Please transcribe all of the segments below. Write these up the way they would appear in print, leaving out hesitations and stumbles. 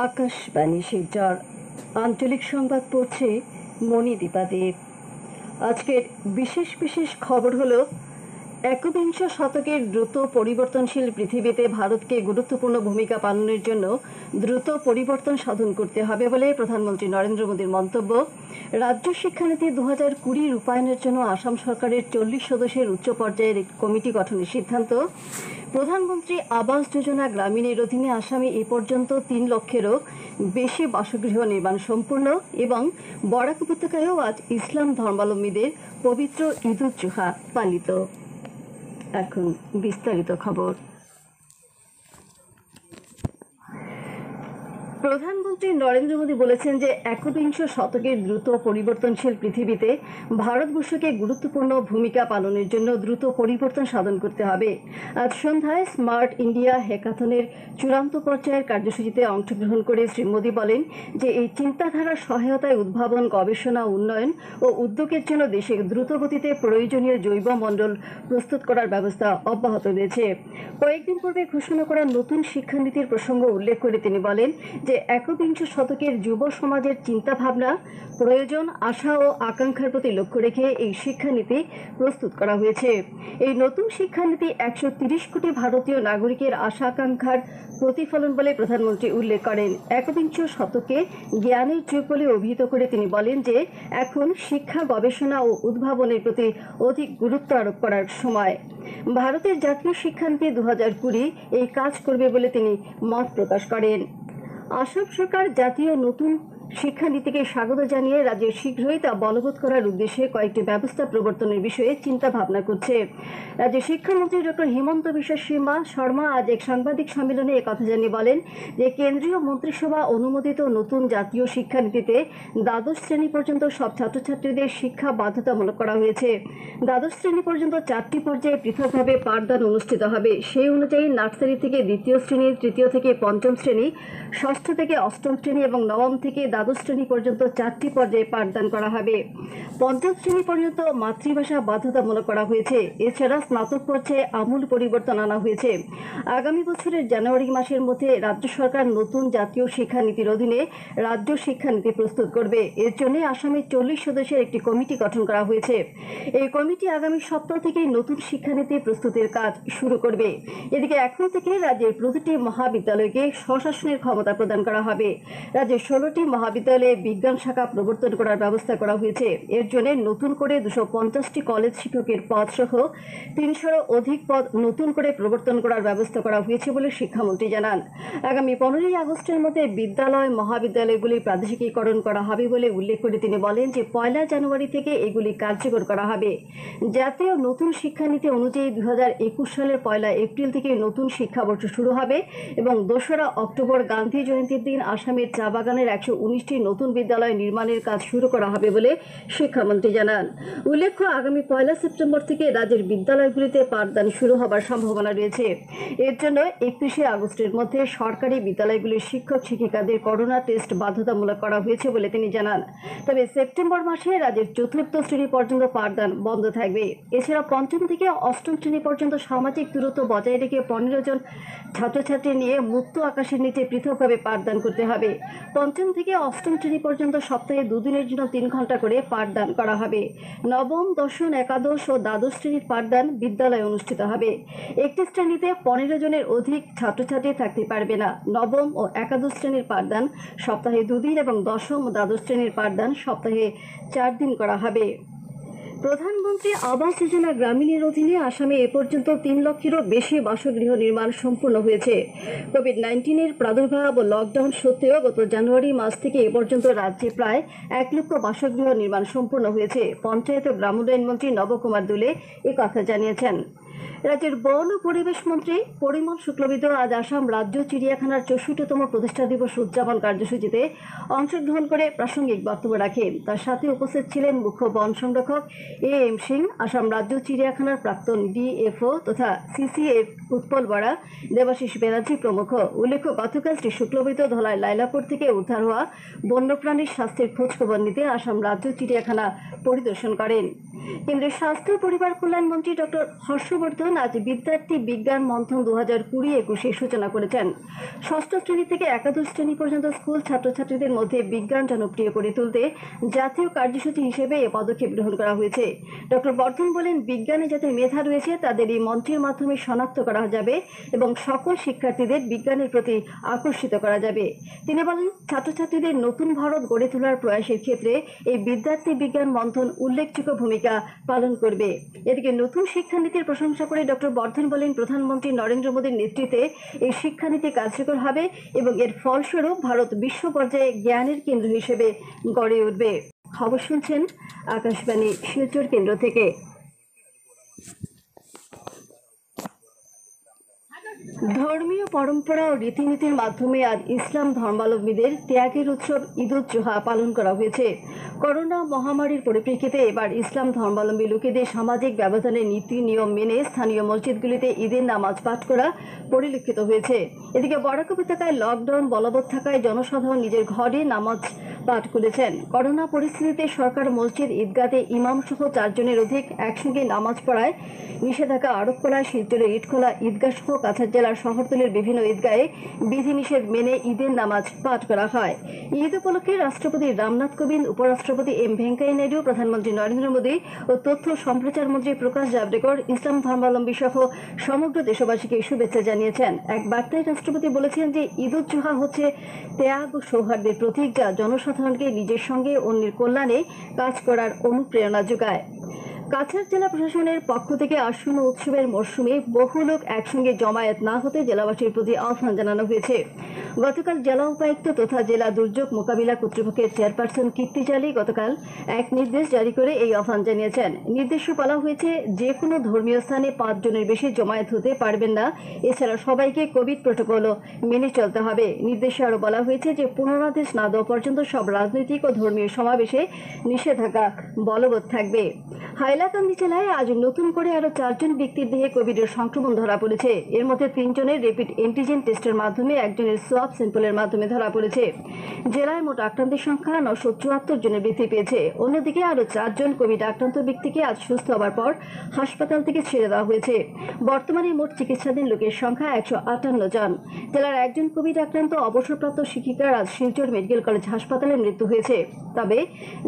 আকাশবাণী শিলচর আঞ্চলিক সংবাদ পড়ছে মণিদীপা দেব। আজকের বিশেষ বিশেষ খবর হলো, একবিংশ শতকের দ্রুত পরিবর্তনশীল পৃথিবীতে ভারতকে গুরুত্বপূর্ণ ভূমিকা পালনের জন্য দ্রুত পরিবর্তন সাধন করতে হবে বলে প্রধানমন্ত্রী নরেন্দ্র মোদীর মন্তব্য। রাজ্য শিক্ষানীতি 2020 রূপায়ণের জন্য আসাম সরকারের 40 সদস্যের উচ্চ পর্যায়ের একটি কমিটি গঠনের সিদ্ধান্ত। প্রধানমন্ত্রী আবাস যোজনা গ্রামীণের অধীনে আসামে এ পর্যন্ত 3 লক্ষেরও বেশি বাসগৃহ নির্মাণ সম্পূর্ণ এবং বরাক উপত্যকায়ও আজ ইসলাম ধর্মাবলম্বীদের পবিত্র ঈদ উল জুহা পালিত। এখন বিস্তারিত খবর। প্রধানমন্ত্রী নরেন্দ্র মোদী বলেছেন যে একবিংশ শতকের দ্রুত পরিবর্তনশীল পৃথিবীতে ভারতবর্ষকে গুরুত্বপূর্ণ ভূমিকা পালনের জন্য দ্রুত পরিবর্তন সাধন করতে হবে। আজ সন্ধ্যায় স্মার্ট ইন্ডিয়া হ্যাকাথনের চূড়ান্ত পর্যায়ের কার্যসূচিতে অংশগ্রহণ করে শ্রী মোদী বলেন যে এই চিন্তাধারার সহায়তায় উদ্ভাবন, গবেষণা, উন্নয়ন ও উদ্যোগের জন্য দেশে দ্রুতগতিতে প্রয়োজনীয় জৈব মণ্ডল প্রস্তুত করার ব্যবস্থা অব্যাহত রয়েছে। কয়েকদিন পূর্বে ঘোষণা করা নতুন শিক্ষানীতির প্রসঙ্গ উল্লেখ করে তিনি বলেন যে একবিংশ শতকের যুব সমাজের চিন্তাভাবনা, প্রয়োজন, আশা ও আকাঙ্ক্ষার প্রতি লক্ষ্য রেখে এই শিক্ষানীতি প্রস্তুত করা হয়েছে। এই নতুন শিক্ষানীতি 130 কোটি ভারতীয় নাগরিকের আশা আকাঙ্ক্ষার প্রতিফলন বলে প্রধানমন্ত্রী উল্লেখ করেন। একবিংশ শতকে জ্ঞানের যুগ বলে অভিহিত করে তিনি বলেন যে এখন শিক্ষা, গবেষণা ও উদ্ভাবনের প্রতি অধিক গুরুত্ব আরোপ করার সময়। ভারতের জাতীয় শিক্ষানীতি 2020 এই কাজ করবে বলে তিনি মত প্রকাশ করেন। আসাম সরকার জাতীয় নতুন শিক্ষানীতিকে স্বাগত জানিয়ে রাজ্যের শীঘ্রই তা বলবৎ করার উদ্দেশ্যে কয়েকটি ব্যবস্থা প্রবর্তনের বিষয়ে চিন্তা ভাবনা করছে। রাজ্যের শিক্ষামন্ত্রী ডক্টর হিমন্ত বিশ্ব শর্মা আজ এক সাংবাদিক সম্মেলনে একথা জানিয়ে বলেন যে কেন্দ্রীয় মন্ত্রিসভা অনুমোদিত নতুন জাতীয় শিক্ষানীতিতে দ্বাদশ শ্রেণী পর্যন্ত সব ছাত্রছাত্রীদের শিক্ষা বাধ্যতামূলক করা হয়েছে। দ্বাদশ শ্রেণী পর্যন্ত 4টি পর্যায়ে পৃথকভাবে পাঠদান অনুষ্ঠিত হবে। সেই অনুযায়ী নার্সারি থেকে দ্বিতীয় শ্রেণী, তৃতীয় থেকে পঞ্চম শ্রেণী, ষষ্ঠ থেকে অষ্টম শ্রেণী এবং নবম থেকে দ্বাদশ শ্রেণী পর্যন্ত 4টি পর্যায়ে পাঠদান করা হবে। পঞ্চম শ্রেণী পর্যন্ত মাতৃভাষা বাধ্যতামূলক করা হয়েছে। এছাড়া স্নাতক পর্যায়ে আমূল পরিবর্তন আনা হয়েছে। আগামী বছরের জানুয়ারি মাসের মধ্যে রাজ্য সরকার নতুন জাতীয় শিক্ষানীতির অধীনে রাজ্য শিক্ষানীতি প্রস্তুত করবে। এর জন্য আসামে 40 সদস্যের একটি কমিটি গঠন করা হয়েছে। এই কমিটি আগামী সপ্তাহ থেকেই নতুন শিক্ষানীতি প্রস্তুতের কাজ শুরু করবে। এদিকে এখন থেকে রাজ্যের প্রতিটি মহাবিদ্যালয়কে স্বশাসনের ক্ষমতা প্রদান করা হবে। রাজ্যের 16টি মহাবিদ্যালয়ে বিজ্ঞান শাখা প্রবর্তন করার ব্যবস্থা করা হয়েছে। এর জন্য নতুন করে 250টি কলেজ শিক্ষকের পদ সহ 300-র অধিক পদ নতুন করে প্রবর্তন করার ব্যবস্থা করা হয়েছে বলে শিক্ষামন্ত্রী জানান। আগামী 15ই আগস্টের মধ্যে বিদ্যালয়, মহাবিদ্যালয়গুলি প্রাদেশিকীকরণ করা হবে বলে উল্লেখ করে তিনি বলেন যে 1 জানুয়ারি থেকে এগুলি কার্যকর করা হবে। জাতীয় নতুন শিক্ষানীতি অনুযায়ী 2021 সালের 1 এপ্রিল থেকে নতুন শিক্ষাবর্ষ শুরু হবে এবং 2রা অক্টোবর গান্ধী জয়ন্তীর দিন আসামের চা বাগানের 119টি নতুন বিদ্যালয় নির্মাণের কাজ শুরু করা হবে বলে শিক্ষামন্ত্রী জানান। উল্লেখ্য, আগামী 1 সেপ্টেম্বর থেকে রাজ্যের বিদ্যালয়গুলিতে পাঠদান শুরু হবার সম্ভাবনা রয়েছে। এর জন্য 31 আগস্টের মধ্যে সরকারি বিদ্যালয়গুলির শিক্ষক শিক্ষিকাদের করোনা টেস্ট বাধ্যতামূলক করা হয়েছে বলে তিনি জানান। তবে সেপ্টেম্বর মাসে রাজ্যের 4র্থ শ্রেণী পর্যন্ত পাঠদান বন্ধ থাকবে। এছাড়া 5ম থেকে 8ম শ্রেণী পর্যন্ত সামাজিক দূরত্ব বজায় রেখে 15 জন ছাত্রছাত্রী নিয়ে মুক্ত আকাশের নিচে পৃথকভাবে পাঠদান করতে হবে। 5ম থেকে 8ম শ্রেণী পর্যন্ত সপ্তাহে 2 দিনের জন্য 3 ঘন্টা করে পাঠদান করা হবে। নবম, দশম, একাদশ ও দ্বাদশ শ্রেণীর পাঠদান বিদ্যালয়ে অনুষ্ঠিত হবে। একটি শ্রেণীতে 15 জনের অধিক ছাত্রছাত্রী থাকতে পারবে না। নবম ও একাদশ শ্রেণীর পাঠদান সপ্তাহে 2 দিন এবং দশম ও দ্বাদশ শ্রেণীর পাঠদান সপ্তাহে 4 দিন করা হবে। প্রধানমন্ত্রী আবাস যোজনা গ্রামীণের অধীনে আসামে এ পর্যন্ত 3 লক্ষেরও বেশি বাসগৃহ নির্মাণ সম্পূর্ণ হয়েছে। কোভিড-19-এর প্রাদুর্ভাব ও লকডাউন সত্ত্বেও গত জানুয়ারি মাস থেকে এ পর্যন্ত রাজ্যে প্রায় 1 লক্ষ বাসগৃহ নির্মাণ সম্পূর্ণ হয়েছে। পঞ্চায়েত ও গ্রামোন্নয়ন মন্ত্রী নবকুমার দুলে একথা জানিয়েছেন। রাজ্যের বন ও পরিবেশ মন্ত্রী পরিমল শুক্লবৈদ্য আজ আসাম রাজ্য চিড়িয়াখানার 64তম প্রতিষ্ঠা দিবস উদযাপন কার্যসূচিতে অংশগ্রহণ করে প্রাসঙ্গিক বক্তব্য রাখেন। তার সাথে উপস্থিত ছিলেন মুখ্য বন সংরক্ষক এম সিং, আসাম রাজ্য চিড়িয়াখানার প্রাক্তন ডিএফও তথা সিসিএফ উৎপল বরা, দেবাশিস ব্যানার্জি প্রমুখ। উল্লেখ্য, গতকাল শ্রী শুক্লবৈদ্য ধলাই লাইলাপুর থেকে উদ্ধার হওয়া বন্যপ্রাণীর স্বাস্থ্যের খোঁজখবর নিতে আসাম রাজ্য চিড়িয়াখানা পরিদর্শন করেন। কেন্দ্রীয় স্বাস্থ্য ও পরিবার কল্যাণ মন্ত্রী ডক্টর হর্ষবর্ধন আজ বিদ্যার্থী বিজ্ঞান মন্থন 2020-21 সূচনা করেছেন। ষষ্ঠ শ্রেণী থেকে একাদশ শ্রেণী পর্যন্ত স্কুল ছাত্রছাত্রীদের মধ্যে বিজ্ঞান জনপ্রিয় করে তুলতে জাতীয় কার্যসূচি হিসেবে এ পদক্ষেপ গ্রহণ করা হয়েছে। ডক্টর বর্ধন বলেন, বিজ্ঞানে যাদের মেধা রয়েছে তাদের এই মন্ত্রের মাধ্যমে শনাক্ত করা যাবে এবং সকল শিক্ষার্থীদের বিজ্ঞানের প্রতি আকর্ষিত করা যাবে। তিনি বলেন, ছাত্রছাত্রীদের নতুন ভারত গড়ে তোলার প্রয়াসের ক্ষেত্রে এই বিদ্যার্থী বিজ্ঞান মন্থন উল্লেখযোগ্য ভূমিকা পালন করবে। এদিকে নতুন শিক্ষানীতির প্রশংসা করে ডক্টর বর্ধন বলেন, প্রধানমন্ত্রী নরেন্দ্র মোদীর নেতৃত্বে এই শিক্ষানীতি কার্যকর হবে এবং এর ফলস্বরূপ ভারত বিশ্ব পর্যায়ে জ্ঞানের কেন্দ্র হিসেবে গড়ে উঠবে। খবর শুনছেন আকাশবাণী শিলচর কেন্দ্র থেকে। ধর্মীয় পরম্পরা ও রীতিনীতির মাধ্যমে আজ ইসলাম ধর্মাবলম্বীদের ত্যাগের উৎসব ঈদ উজ জোহা পালন করা হয়েছে। করোনা মহামারীর পরিপ্রেক্ষিতে এবার ইসলাম ধর্মাবলম্বী লোকেদের সামাজিক ব্যবধানের নীতি নিয়ম মেনে স্থানীয় মসজিদগুলিতে ঈদের নামাজ পাঠ করা পরিলক্ষিত হয়েছে। এদিকে বরাক উপত্যকায় লকডাউন বলবৎ থাকায় জনসাধারণ নিজের ঘরে নামাজ পাঠ করেছেন। করোনা পরিস্থিতিতে সরকার মসজিদ, ঈদগাহে ইমাম সহ 4 জনের অধিক একসঙ্গে নামাজ পড়ায় নিষেধাজ্ঞা আরোপ করায় শিলচরের ইটখোলা ঈদগাহ সহ কাছাড় জেলার শহরতলির বিভিন্ন ঈদগাহে বিধিনিষেধ মেনে ঈদের নামাজ পাঠ করা হয়। ঈদ উপলক্ষে রাষ্ট্রপতি রামনাথ কোবিন্দ, উপরাষ্ট্রপতি এম ভেঙ্কাইয়া নাইডু, প্রধানমন্ত্রী নরেন্দ্র মোদী ও তথ্য সম্প্রচার মন্ত্রী প্রকাশ জাভড়েকর ইসলাম ধর্মাবলম্বী সহ সমগ্র দেশবাসীকে শুভেচ্ছা জানিয়েছেন। এক বার্তায় রাষ্ট্রপতি বলেছেন যে ঈদ উজ জোহা হচ্ছে ত্যাগ ও সৌহার্দ্যের প্রতীক, যা জনসাধারণকে নিজের সঙ্গে অন্যের কল্যাণে কাজ করার অনুপ্রেরণা যোগায়। কাছাড় জেলা প্রশাসনের পক্ষ থেকে আসন্ন উৎসবের মরশুমে বহু লোক একসঙ্গে জমায়েত না হতে জেলাবাসীর প্রতি আহ্বান জানানো হয়েছে। গতকাল জেলা উপায়ুক্ত তথা জেলা দুর্যোগ মোকাবিলা কর্তৃপক্ষের চেয়ারপারসন কীর্তি জালি গতকাল এক নির্দেশ জারি করে এই আহ্বান জানিয়েছেন। নির্দেশে বলা হয়েছে, যে কোনো ধর্মীয় স্থানে 5 জনের বেশি জমায়েত হতে পারবেন না। এছাড়া সবাইকে কোভিড প্রটোকলও মেনে চলতে হবে। নির্দেশে আরও বলা হয়েছে যে পুনরাদেশ না দেওয়া পর্যন্ত সব রাজনৈতিক ও ধর্মীয় সমাবেশে নিষেধাজ্ঞা বলবৎ থাকবে। হাইলাকান্দি জেলায় আজ নতুন করে আরও 4 জন ব্যক্তির দেহে কোভিডের সংক্রমণ ধরা পড়েছে। এর মধ্যে 3 জনের র্যাপিড অ্যান্টিজেন টেস্টের মাধ্যমে, একজনের সোয়াব স্যাম্পলের মাধ্যমে ধরা পড়েছে। জেলায় মোট আক্রান্তের সংখ্যা 974 জনে বৃদ্ধি পেয়েছে। অন্যদিকে আরও 4 জন কোভিড আক্রান্ত ব্যক্তিকে আজ সুস্থ হওয়ার পর হাসপাতাল থেকে ছেড়ে দেওয়া হয়েছে। বর্তমানে মোট চিকিৎসাধীন লোকের সংখ্যা 158 জন। জেলার একজন কোভিড আক্রান্ত অবসরপ্রাপ্ত শিক্ষিকার আজ শিলচর মেডিকেল কলেজ হাসপাতালে মৃত্যু হয়েছে। তবে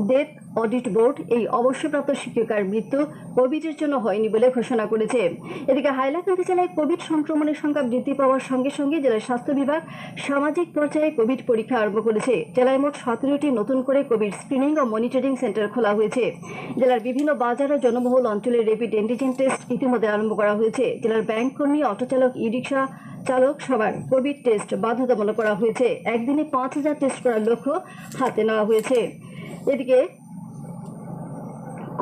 ডেথ অডিট বোর্ড এই অবসরপ্রাপ্ত শিক্ষিকার মৃত্যু কোভিডের জন্য হয়নি বলে ঘোষণা করেছে। এদিকে হাইলাকান্দি জেলায় কোভিড সংক্রমণের সংখ্যা বৃদ্ধি পাওয়ার সঙ্গে সঙ্গে জেলার স্বাস্থ্য বিভাগ সামাজিক পর্যায়ে কোভিড পরীক্ষা আরম্ভ করেছে। জেলায় মোট 17টি নতুন করে কোভিড স্ক্রিনিং ও মনিটরিং সেন্টার খোলা হয়েছে। জেলার বিভিন্ন বাজার ও জনবহুল অঞ্চলে র্যাপিড অ্যান্টিজেন টেস্ট ইতিমধ্যে আরম্ভ করা হয়েছে। জেলার ব্যাংক কর্মী, অটো চালক, ই রিক্সা চালক সবার কোভিড টেস্ট বাধ্যতামূলক করা হয়েছে। একদিনে 5000 টেস্ট করার লক্ষ্য হাতে নেওয়া হয়েছে। এদিকে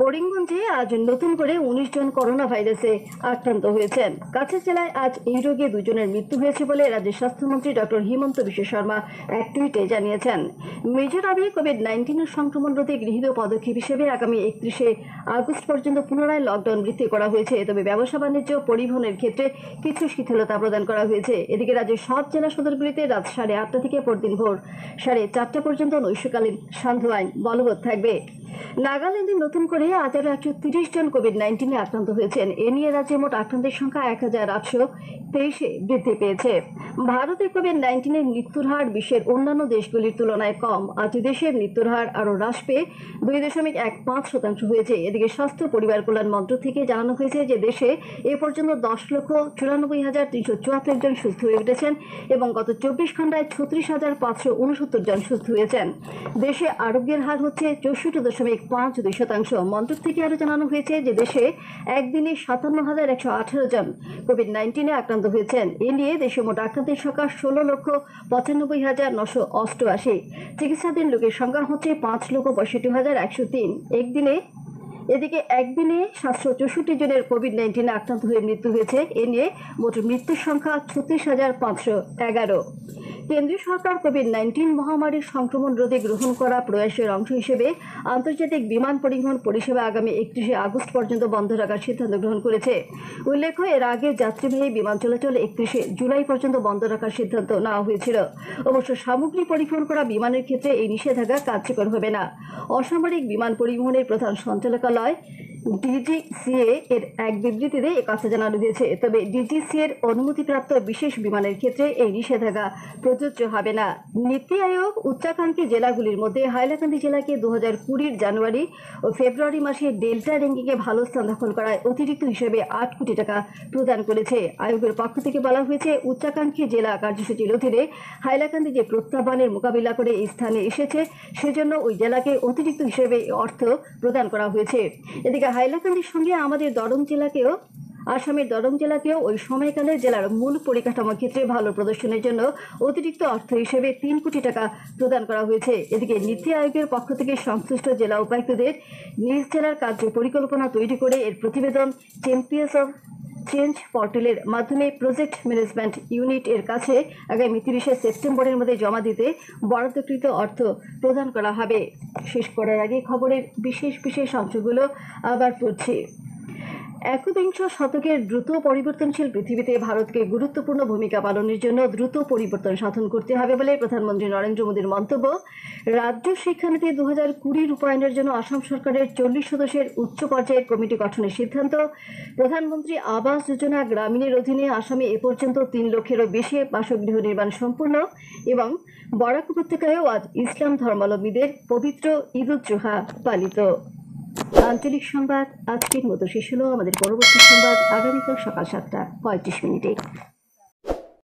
করিমগঞ্জে আজ নতুন করে 19 জন করোনা ভাইরাসে আক্রান্ত হয়েছেন। কাছাড় জেলায় আজ এই রোগে 2 জনের মৃত্যু হয়েছে বলে রাজ্যের স্বাস্থ্যমন্ত্রী ডক্টর হিমন্ত বিশ্ব শর্মা এক টুইটে জানিয়েছেন। মিজোরামে কোভিড-19 সংক্রমণ রোধে গৃহীত পদক্ষেপ হিসেবে আগামী 31শে আগস্ট পর্যন্ত পুনরায় লকডাউন বৃদ্ধি করা হয়েছে। তবে ব্যবসা বাণিজ্য, পরিবহনের ক্ষেত্রে কিছু শিথিলতা প্রদান করা হয়েছে। এদিকে রাজ্যের সব জেলা সদরগুলিতে রাত 8:30 থেকে পরদিন ভোর 4:30 পর্যন্ত নৈশকালীন সান্ধ্য আইন বলবৎ থাকবে। নাগাল্যান্ডে নতুন করে আজ আরও 130 জন কোভিড-19 আক্রান্ত হয়েছেন। এ নিয়ে রাজ্যে মোট আক্রান্তের সংখ্যা 1823-এ বৃদ্ধি পেয়েছে। ভারতে কোভিড-19 মৃত্যুর হার বিশ্বের অন্যান্য দেশগুলির তুলনায় কম। আজ দেশে মৃত্যুর হার আরও হ্রাস পেয়ে 2.15% হয়েছে। এদিকে স্বাস্থ্য পরিবার কল্যাণ মন্ত্রক থেকে জানানো হয়েছে যে দেশে এ পর্যন্ত 10,94,374 জন সুস্থ হয়ে উঠেছেন এবং গত 24 ঘন্টায় 36,569 জন সুস্থ হয়েছেন। দেশে আরোগ্যের হার হচ্ছে 64.52%। মন্ত্রক থেকে আরও জানানো হয়েছে যে দেশে একদিনে 57,118 জন কোভিড-19 আক্রান্ত হয়েছেন। এ নিয়ে দেশে মোট আক্রান্তের সংখ্যা 16,95,988। চিকিৎসাধীন লোকের সংখ্যা হচ্ছে 5,65,103। এদিকে একদিনে 764 জনের কোভিড-19 আক্রান্ত হয়ে মৃত্যু হয়েছে। এ নিয়ে মোট মৃত্যুর সংখ্যা 36,511। কেন্দ্রীয় সরকার কোভিড-19 মহামারীর সংক্রমণ রোধে গ্রহণ করা প্রয়াসের অংশ হিসেবে আন্তর্জাতিক বিমান পরিবহন পরিষেবা আগামী 31শে আগস্ট পর্যন্ত বন্ধ রাখার সিদ্ধান্ত গ্রহণ করেছে। উল্লেখ্য, এর আগে যাত্রীবাহী বিমান চলাচল 31শে জুলাই পর্যন্ত বন্ধ রাখার সিদ্ধান্ত নেওয়া হয়েছিল। অবশ্য সামগ্রী পরিবহন করা বিমানের ক্ষেত্রে এই নিষেধাজ্ঞা কার্যকর হবে না। অসামরিক বিমান পরিবহনের প্রধান সঞ্চালকালয় ডিজিসিএ এর এক বিবৃতিতে একথা জানানো হয়েছে। তবে ডিজিসিএ এর অনুমতিপ্রাপ্ত বিশেষ বিমানের ক্ষেত্রে এই নিষেধাজ্ঞা প্রযোজ্য হবে না। নীতি আয়োগ উচ্চাকাঙ্ক্ষী জেলাগুলির মধ্যে হাইলাকান্দি জেলাকে 2020 জানুয়ারি ও ফেব্রুয়ারি মাসে ডেল্টা র্যাঙ্কিংয়ে ভালো স্থান দখল করায় অতিরিক্ত হিসেবে 8 কোটি টাকা প্রদান করেছে। আয়োগের পক্ষ থেকে বলা হয়েছে, উচ্চাকাঙ্ক্ষী জেলা কার্যসূচির অধীনে হাইলাকান্দি যে প্রত্যাহ্বানের মোকাবিলা করে এই স্থানে এসেছে, সেজন্য ওই জেলাকে অতিরিক্ত হিসেবে অর্থ প্রদান করা হয়েছে। এদিকে হাইলাকান্দির সঙ্গে আমাদের আসামের দরং জেলাকেও ওই সময়কালে জেলার মূল পরিকাঠামো ক্ষেত্রে ভালো প্রদর্শনের জন্য অতিরিক্ত অর্থ হিসেবে 3 কোটি টাকা প্রদান করা হয়েছে। এদিকে নীতি আয়োগের পক্ষ থেকে সংশ্লিষ্ট জেলা উপায়ুক্তদের নিজ জেলার কার্য পরিকল্পনা তৈরি করে এর প্রতিবেদন চ্যাম্পিয়ন্স অফ চেঞ্জ পোর্টালের মাধ্যমে প্রজেক্ট ম্যানেজমেন্ট ইউনিট এর কাছে আগামী 30 সেপ্টেম্বরের মধ্যে জমা দিতে বরাদ্দকৃত অর্থ প্রদান করা হবে। শেষ করার আগে খবরের বিশেষ অংশগুলো আবার পড়ছি। একবিংশ শতকের দ্রুত পরিবর্তনশীল পৃথিবীতে ভারতকে গুরুত্বপূর্ণ ভূমিকা পালনের জন্য দ্রুত পরিবর্তন সাধন করতে হবে বলে প্রধানমন্ত্রী নরেন্দ্র মোদীর মন্তব্য। রাজ্য শিক্ষানীতি 2020 রূপায়ণের জন্য আসাম সরকারের 40 সদস্যের উচ্চ পর্যায়ের কমিটি গঠনের সিদ্ধান্ত। প্রধানমন্ত্রী আবাস যোজনা গ্রামীণের অধীনে আসামে এ পর্যন্ত 3 লক্ষেরও বেশি বাসগৃহ নির্মাণ সম্পূর্ণ। এবং বরাক উপত্যকায়ও আজ ইসলাম ধর্মাবলম্বীদের পবিত্র ঈদ উল জুহা পালিত। আঞ্চলিক সংবাদ আজকের মতো শেষ হলো। আমাদের পরবর্তী সংবাদ আগামীকাল সকাল 7:35।